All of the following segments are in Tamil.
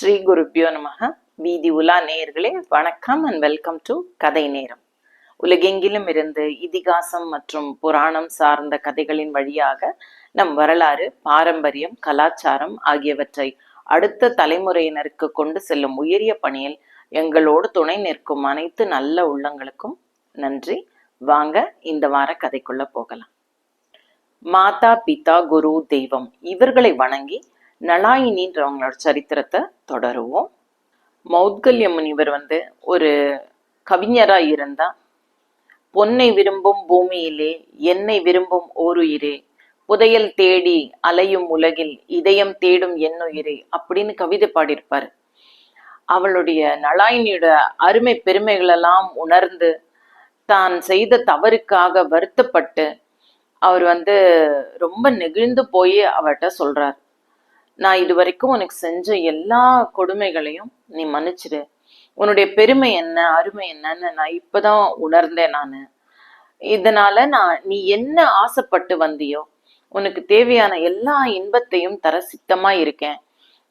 ஸ்ரீ குருப்யோ நமக. வீதி உலா நேயர்களே வணக்கம் அண்ட் வெல்கம் டு கதை நேரம். உலகெங்கிலும் இருந்து இதிகாசம் மற்றும் புராணம் சார்ந்த கதைகளின் வழியாக நம் வரலாறு, பாரம்பரியம், கலாச்சாரம் ஆகியவற்றை அடுத்த தலைமுறையினருக்கு கொண்டு செல்லும் உயரிய பணியில் எங்களோடு துணை நிற்கும் அனைத்து நல்ல உள்ளங்களுக்கும் நன்றி. வாங்க இந்த வார கதைக்குள்ள போகலாம். மாதா, பிதா, குரு, தெய்வம் இவர்களை வணங்கி நலாயினின்றவங்களோட சரித்திரத்தை தொடருவோம். மௌத்கல்ய முனிவர் ஒரு கவிஞரா இருந்தா, பொன்னை விரும்பும் பூமியிலே என்னை விரும்பும் ஓருயிரே, புதையல் தேடி அலையும் உலகில் இதயம் தேடும் என்னுயிரே அப்படின்னு கவிதை பாடியிருப்பாரு. அவளுடைய நலாயினியோட அருமை பெருமைகளெல்லாம் உணர்ந்து தான் செய்த தவறுக்காக வருத்தப்பட்டு அவர் ரொம்ப நெகிழ்ந்து போய் அவர்கிட்ட சொல்றார், நான் இது வரைக்கும் உனக்கு செஞ்ச எல்லா கொடுமைகளையும் நீ மன்னிச்சிடு. உன்னுடைய பெருமை என்ன, அருமை என்னன்னு நான் இப்பதான் உணர்ந்தேன். இதனால நீ என்ன ஆசைப்பட்டு வந்தியோ உனக்கு தேவையான எல்லா இன்பத்தையும் தர சித்தமா இருக்கேன்.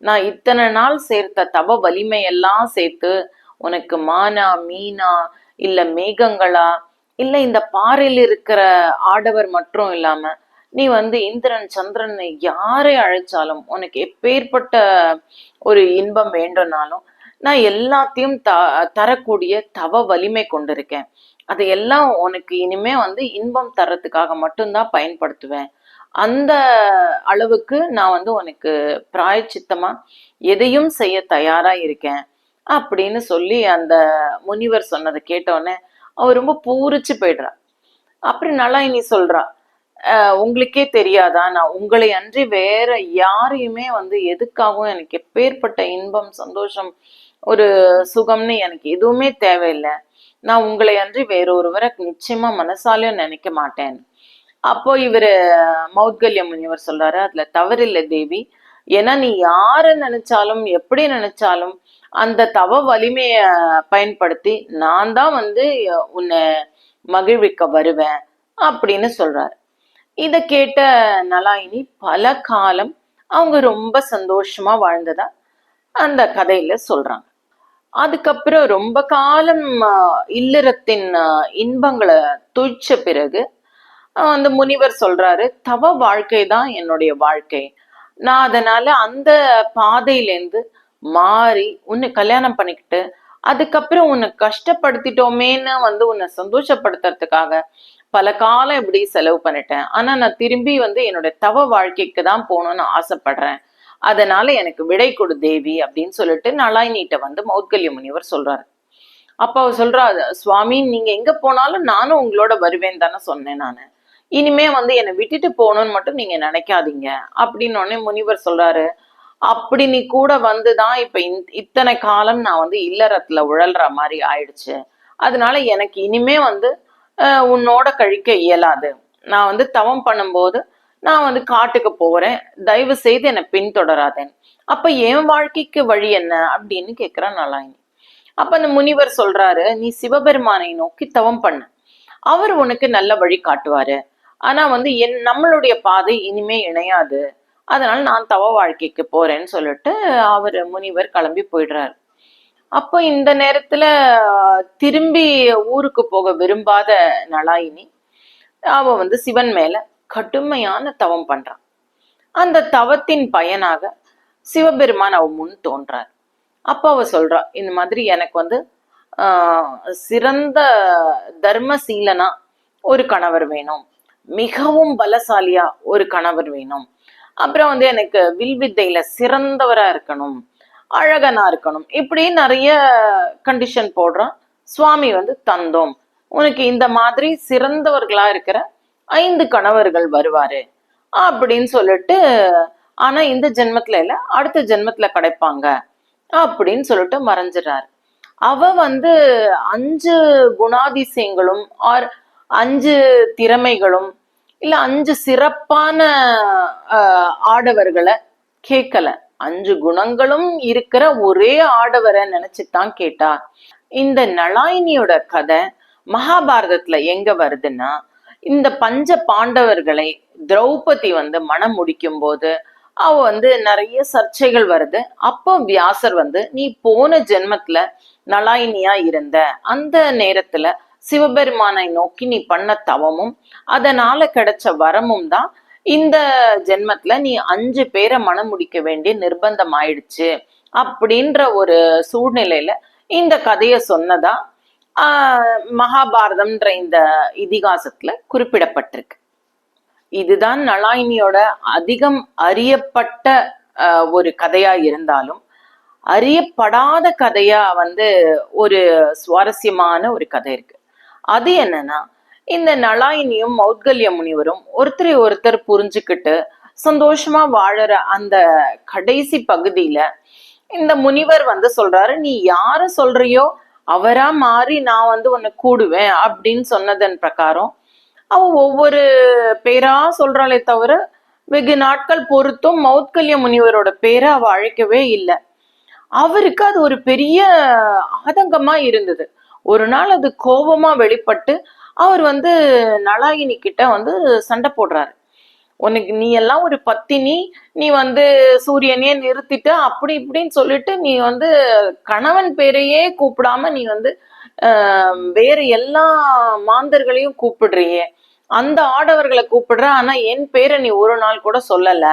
நான் இத்தனை நாள் சேர்த்த தவ வலிமையெல்லாம் சேர்த்து உனக்கு மானா, மீனா, இல்ல மேகங்களா, இல்ல இந்த பாறையில் இருக்கிற ஆடவர் மட்டும் இல்லாம நீ இந்திரன், சந்திரன் யாரை அழைச்சாலும் உனக்கு எப்பேற்பட்ட ஒரு இன்பம் வேண்டும்னாலும் நான் எல்லாத்தையும் தரக்கூடிய தவ வலிமை கொண்டிருக்கேன். அதையெல்லாம் உனக்கு இனிமே இன்பம் தர்றதுக்காக மட்டும்தான் பயன்படுத்துவேன். அந்த அளவுக்கு நான் உனக்கு பிராயச்சித்தமா எதையும் செய்ய தயாரா இருக்கேன் அப்படின்னு சொல்லி அந்த முனிவர் சொன்னதை கேட்டோடனே அவர் ரொம்ப பூரிச்சு போயிடுறா. அப்புறம் நலாயினி சொல்றா, உங்களுக்கே தெரியாதா, நான் உங்களை அன்றி வேற யாரையுமே எதுக்காகவும் எனக்கு எப்பேற்பட்ட இன்பம், சந்தோஷம், ஒரு சுகம்னு எனக்கு எதுவுமே தேவையில்லை. நான் உங்களை அன்றி வேறொருவரை நிச்சயமா மனசாலையும் நினைக்க மாட்டேன். அப்போ இவரு மௌத்கல்ய முனிவர் சொல்றாரு, அதுல தவறில்லை தேவி. ஏன்னா நீ யார நினைச்சாலும் எப்படி நினைச்சாலும் அந்த தவ வலிமைய பயன்படுத்தி நான் தான் உன்னை மகிழ்விக்க வருவேன் அப்படின்னு சொல்றாரு. இத கேட்ட நலாயினி பல காலம் அவங்க ரொம்ப சந்தோஷமா வாழ்ந்ததா அந்த கதையில சொல்றாங்க. அதுக்கப்புறம் ரொம்ப காலம் இல்லறத்தின் இன்பங்களை துய்ச்ச பிறகு அந்த முனிவர் சொல்றாரு, தவ வாழ்க்கை தான் என்னுடைய வாழ்க்கை. நான் அதனால அந்த பாதையிலேருந்து மாறி உன்னை கல்யாணம் பண்ணிக்கிட்டு அதுக்கப்புறம் உன்னை கஷ்டப்படுத்திட்டோமேன்னு உன்னை சந்தோஷப்படுத்துறதுக்காக பல காலம் இப்படி செலவு பண்ணிட்டேன். ஆனா நான் திரும்பி என்னோட தவ வாழ்க்கைக்கு தான் போகணும்னு ஆசைப்படுறேன். அதனால எனக்கு விடை கொடு தேவி அப்படின்னு சொல்லிட்டு நலாயினிட்ட மௌத்கல்ய முனிவர் சொல்றாரு. அப்ப அவர் சொல்றா, சுவாமி நீங்க எங்க போனாலும் நானும் உங்களோட வருவேன் தானே சொன்னேன். நானு இனிமே என்னை விட்டுட்டு போகணும்னு மட்டும் நீங்க நினைக்காதீங்க அப்படின்னு உடனே முனிவர் சொல்றாரு, அப்படி நீ கூட வந்துதான் இப்ப இத்தனை காலம் நான் இல்லறத்துல உழல்ற மாதிரி ஆயிடுச்சு. அதனால எனக்கு இனிமே உன்னோட கழிக்க இயலாது. நான் தவம் பண்ணும்போது நான் காட்டுக்கு போறேன், தயவு செய்து என்னை பின்தொடராதேன். அப்ப என் வாழ்க்கைக்கு வழி என்ன அப்படின்னு கேக்குறான் நலாயினி. அப்ப அந்த முனிவர் சொல்றாரு, நீ சிவபெருமானை நோக்கி தவம் பண்ணு, அவர் உனக்கு நல்ல வழி காட்டுவாரு. ஆனா நம்மளுடைய பாதை இனிமே இணையாது. அதனால நான் தவ வாழ்க்கைக்கு போறேன்னு சொல்லிட்டு அவர் முனிவர் கிளம்பி போயிடுறாரு. அப்போ இந்த நேரத்துல திரும்பி ஊருக்கு போக விரும்பாத நலாயினி அவ சிவன் மேல கடுமையான தவம் பண்றான். அந்த தவத்தின் பயனாக சிவபெருமான் அவ முன் தோன்றார். அப்ப அவ சொல்றா, இந்த மாதிரி எனக்கு சிறந்த தர்மசீலனா ஒரு கணவர் வேணும், மிகவும் பலசாலியா ஒரு கணவர் வேணும், அப்புறம் எனக்கு வில்வித்தையில சிறந்தவரா இருக்கணும், அழகனா இருக்கணும், இப்படி நிறைய கண்டிஷன் போடுறான். சுவாமி தந்தோம், உனக்கு இந்த மாதிரி சிறந்தவர்களா இருக்கிற 5 கணவர்கள் வருவாரு அப்படின்னு சொல்லிட்டு, ஆனா இந்த ஜென்மத்துல இல்ல அடுத்த ஜென்மத்துல கிடைப்பாங்க அப்படின்னு சொல்லிட்டு மறைஞ்சிடறாரு. அவ 5 குணாதிசயங்களும் 5 திறமைகளும் இல்ல 5 சிறப்பான ஆடவர்களை கேட்கல, 5 குணங்களும் இருக்கிற ஒரே ஆடவரை நினைச்சுதான் கேட்டா. இந்த நலாயினியோட கதை மகாபாரதத்துல எங்க வருதுன்னா, இந்த பஞ்ச பாண்டவர்களை திரௌபதி மனம் முடிக்கும் போது அவ வந்து நிறைய சர்ச்சைகள் வருது. அப்போ வியாசர் வந்து நீ போன ஜென்மத்துல நலாயினியா இருந்த அந்த நேரத்துல சிவபெருமானை நோக்கி நீ பண்ண தவமும் அதனால கிடைச்ச வரமும் தான் இந்த ஜென்மத்துல நீ 5 பேரை மனம் முடிக்க வேண்டிய நிர்பந்தம் ஆயிடுச்சு அப்படின்ற ஒரு சூழ்நிலையில இந்த கதைய சொன்னதா மகாபாரதம்ன்ற இந்த இதிகாசத்துல குறிப்பிடப்பட்டிருக்கு. இதுதான் நலாயினியோட அதிகம் அறியப்பட்ட ஒரு கதையா இருந்தாலும் அறியப்படாத கதையா வந்து ஒரு சுவாரஸ்யமான ஒரு கதை இருக்கு. அது என்னன்னா, இந்த நலாயினியும் மௌத்கல்ய முனிவரும் ஒருத்தரை ஒருத்தர் புரிஞ்சுக்கிட்டு சந்தோஷமா வாழற அந்த கடைசி பகுதியில இந்த முனிவர் வந்து சொல்றாரு, நீ யார சொல்றியோ அவரா மாறி நான் வந்து உன்னை கூடுவேன் அப்படின்னு சொன்னதன் பிரகாரம் அவ ஒவ்வொரு பேரா சொல்றாளே தவிர வெகு நாட்கள் பொறுத்தும் மௌத்கல்ய முனிவரோட பேரை அவ அழைக்கவே இல்லை. அவருக்கு அது ஒரு பெரிய ஆதங்கமா இருந்தது. ஒரு நாள் அது கோபமா வெளிப்பட்டு அவர் வந்து நலாயினி கிட்ட வந்து சண்டை போடுறாரு. உனக்கு நீ எல்லாம் ஒரு பத்தினி, நீ வந்து சூரியனையே நிறுத்திட்டு அப்படி இப்படின்னு சொல்லிட்டு நீ வந்து கணவன் பேரையே கூப்பிடாம நீ வந்து வேற எல்லா மாந்தர்களையும் கூப்பிடுறியே, அந்த ஆடவர்களை கூப்பிடுற, ஆனா என் பேரை நீ ஒரு நாள் கூட சொல்லல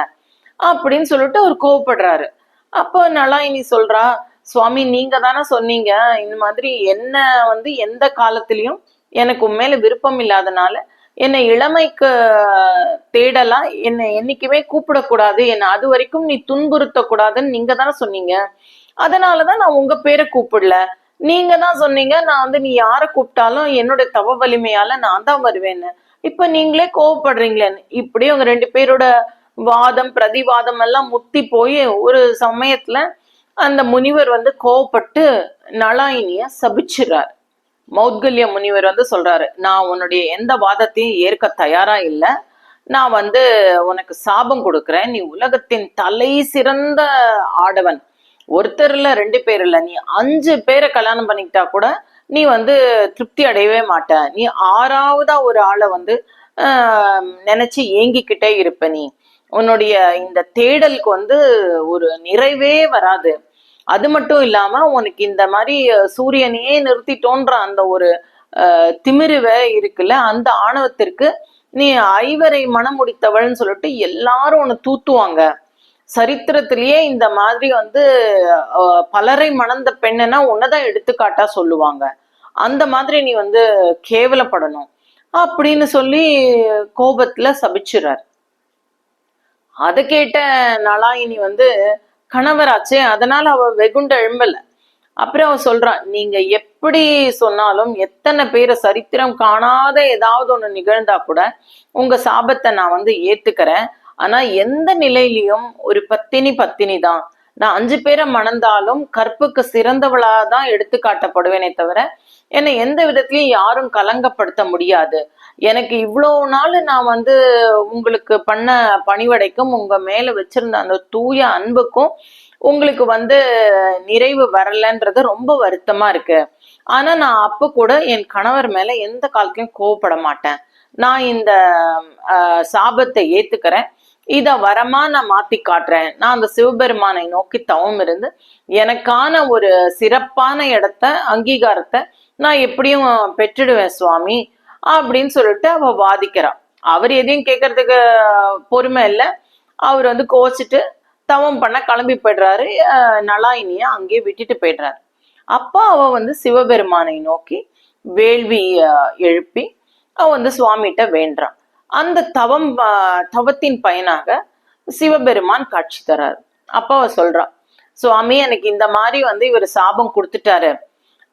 அப்படின்னு சொல்லிட்டு அவர் கோவப்படுறாரு. அப்போ நலாயினி சொல்றா, சுவாமி நீங்க தானே சொன்னீங்க இந்த மாதிரி என்ன வந்து எந்த காலத்திலயும் எனக்கு உண்மையில விருப்பம் இல்லாதனால என்னை இளமைக்கு தேடலாம், என்னை என்னைக்குமே கூப்பிடக்கூடாது, என்னை அது வரைக்கும் நீ துன்புறுத்த கூடாதுன்னு நீங்க தானே சொன்னீங்க. அதனாலதான் நான் உங்க பேரை கூப்பிடல. நீங்க தான் சொன்னீங்க நான் வந்து நீ யார கூப்பிட்டாலும் என்னோட தவ வலிமையால நான் தான் வருவேன்னு. இப்ப நீங்களே கோவப்படுறீங்களேன்னு இப்படி உங்க 2 பேரோட வாதம் பிரதிவாதம் எல்லாம் முத்தி போய் ஒரு சமயத்துல அந்த முனிவர் வந்து கோவப்பட்டு நலாயினிய சபிச்சுறார். மௌத்கல்ய முனிவர் வந்து சொல்றாரு, நான் உன்னுடைய எந்த வாதத்தையும் ஏற்க தயாரா இல்லை, நான் வந்து உனக்கு சாபம் கொடுக்குறேன், நீ உலகத்தின் தலை சிறந்த ஆடவன், ஒருத்தர் இல்ல 2 பேர் இல்ல, நீ 5 பேரை கல்யாணம் பண்ணிக்கிட்டா கூட நீ வந்து திருப்தி அடையவே மாட்ட, நீ 6ஆவதா ஒரு ஆளை வந்து நினைச்சு ஏங்கிக்கிட்டே இருப்ப, நீ உன்னுடைய இந்த தேடலுக்கு வந்து ஒரு நிறைவே வராது. அது மட்டும் இல்லாம உனக்கு இந்த மாதிரி சூரியனையே நிறுத்திட்டோன்ற அந்த ஒரு திமிருவ இருக்குல்ல, அந்த ஆணவத்திற்கு நீ 5 மனம் முடித்தவள்னு சொல்லிட்டு எல்லாரும் உன்னை தூத்துவாங்க. சரித்திரத்திலேயே இந்த மாதிரி வந்து பலரை மணந்த பெண்ணனா உன்னதான் எடுத்துக்காட்டா சொல்லுவாங்க. அந்த மாதிரி நீ வந்து கேவலப்படணும் அப்படின்னு சொல்லி கோபத்துல சபிச்சுறார். அதை கேட்ட நலாயினி வந்து கணவராச்சே, அதனால அவ வெகுண்ட எழும்பல. அப்புறம் அவ சொல்றான், நீங்க எப்படி சொன்னாலும் எத்தனை பேரை சரித்திரம் காணாத ஏதாவது ஒண்ணு நிகழ்ந்தா கூட உங்க சாபத்தை நான் வந்து ஏத்துக்கிறேன். ஆனா எந்த நிலையிலையும் ஒரு பத்தினி தான், நான் 5 பேரை மணந்தாலும் கற்புக்கு சிறந்தவளாதான் எடுத்து காட்டப்படுவேனே தவிர என்னை எந்த விதத்திலையும் யாரும் கலங்கப்படுத்த முடியாது. எனக்கு இவ்வளவு நாள் நான் வந்து உங்களுக்கு பண்ண பணிவடைக்கும் உங்க மேல வச்சிருந்த அந்த தூய அன்புக்கும் உங்களுக்கு வந்து நிறைவு வரலன்றது ரொம்ப வருத்தமா இருக்கு. ஆனா நான் அப்ப கூட என் கணவர் மேல எந்த காலத்திலையும் கோவப்பட மாட்டேன். நான் இந்த சாபத்தை ஏத்துக்கிறேன், இத வரமா நான் மாத்தி காட்டுறேன், நான் அந்த சிவபெருமானை நோக்கி தவம் இருந்து எனக்கான ஒரு சிறப்பான இடத்த அங்கீகாரத்தை நான் எப்படியும் பெற்றுடுவேன் சுவாமி அப்படின்னு சொல்லிட்டு அவ வாதிக்கிறான். அவர் எதையும் கேட்கறதுக்கு பொறுமை இல்லை. அவர் வந்து கோச்சிட்டு தவம் பண்ண கிளம்பி போயிடுறாரு. நலாயினிய அங்கேயே விட்டுட்டு போயிடுறாரு. அப்ப அவ வந்து சிவபெருமானை நோக்கி வேள்வி எழுப்பி அவ வந்து சுவாமிகிட்ட வேண்டான். அந்த தவத்தின் பயனாக சிவபெருமான் காட்சி தர்றாரு. அப்ப அவ சொல்றான், சுவாமி எனக்கு இந்த மாதிரி வந்து இவர் சாபம் கொடுத்துட்டாரு,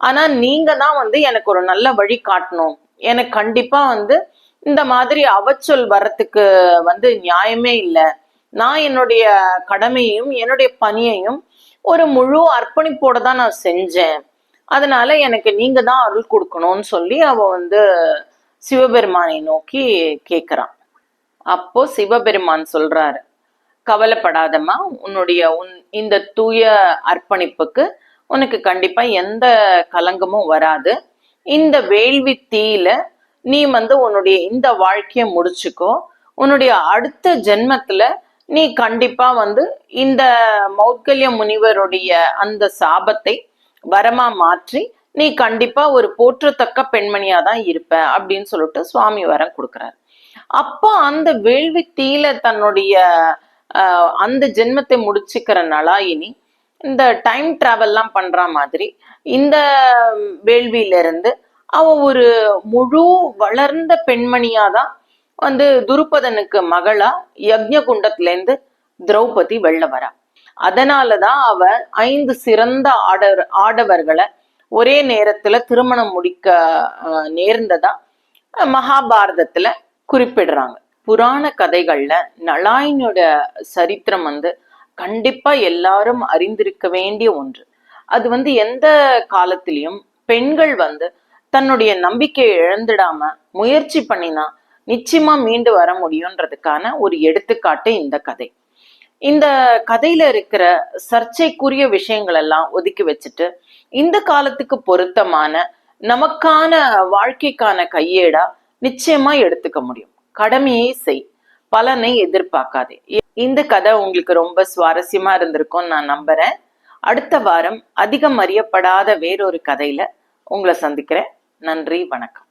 ஆனா நீங்க தான் வந்து எனக்கு ஒரு நல்ல வழி காட்டணும், எனக்கு கண்டிப்பா வந்து இந்த மாதிரி அவச்சொல் வர்றதுக்கு வந்து நியாயமே இல்லை, நான் என்னுடைய கடமையையும் என்னுடைய பணியையும் ஒரு முழு அர்ப்பணிப்போட தான் நான் செஞ்சேன், அதனால எனக்கு நீங்க தான் அருள் கொடுக்கணும்னு சொல்லி அவ வந்து சிவபெருமானை நோக்கி கேட்கிறான். அப்போ சிவபெருமான் சொல்றாரு, கவலைப்படாதம்மா, இந்த தூய அர்ப்பணிப்புக்கு உனக்கு கண்டிப்பா எந்த கலங்கமும் வராது. இந்த வேள்வி தீயில நீ வந்து உன்னுடைய இந்த வாழ்க்கைய முடிச்சுக்கோ, உன்னுடைய அடுத்த ஜென்மத்துல நீ கண்டிப்பா இந்த மௌத்கல்ய முனிவருடைய அந்த சாபத்தை வரமா மாற்றி நீ கண்டிப்பா ஒரு போற்றத்தக்க பெண்மணியா தான் இருப்ப அப்படின்னு சொல்லிட்டு சுவாமி வரம் கொடுக்குறாரு. அப்போ அந்த வேள்வி தீல தன்னுடைய அந்த ஜென்மத்தை முடிச்சுக்கிற நலாயினி இந்த டைம் டிராவல்லாம் பண்ற மாதிரி இந்த வேள்வியில இருந்து அவ ஒரு முழு வளர்ந்த பெண்மணியாதான் துருபதனுக்கு மகளா யக்ஞ குண்டத்துல இருந்து திரௌபதி வெள்ள வரா. அதனாலதான் அவ 5 சிறந்த ஆடவர்களை ஒரே நேரத்துல திருமணம் முடிக்க நேர்ந்ததா மகாபாரதத்துல குறிப்பிடுறாங்க. புராண கதைகள்ல நலாயினோட சரித்திரம் கண்டிப்பா எல்லாரும் அறிந்திருக்க வேண்டிய ஒன்று. அது எந்த காலத்திலையும் பெண்கள் தன்னுடைய நம்பிக்கையை இழந்துடாம முயற்சி பண்ணினா நிச்சயமா மீண்டு வர முடியும்ன்றதுக்கான ஒரு எடுத்துக்காட்டு இந்த கதை. இந்த கதையில இருக்கிற சர்ச்சைக்குரிய விஷயங்கள் எல்லாம் ஒதுக்கி வச்சுட்டு இந்த காலத்துக்கு பொருத்தமான நமக்கான வாழ்க்கைக்கான கையேடா நிச்சயமா எடுத்துக்க முடியும். கடமையை செய், பலனை எதிர்பார்க்காதே. இந்த கதை உங்களுக்கு ரொம்ப சுவாரஸ்யமா இருந்திருக்கும் நான் நம்புறேன். அடுத்த வாரம் அதிகம் அறியப்படாத வேறொரு கதையில உங்களை சந்திக்கிறேன். நன்றி, வணக்கம்.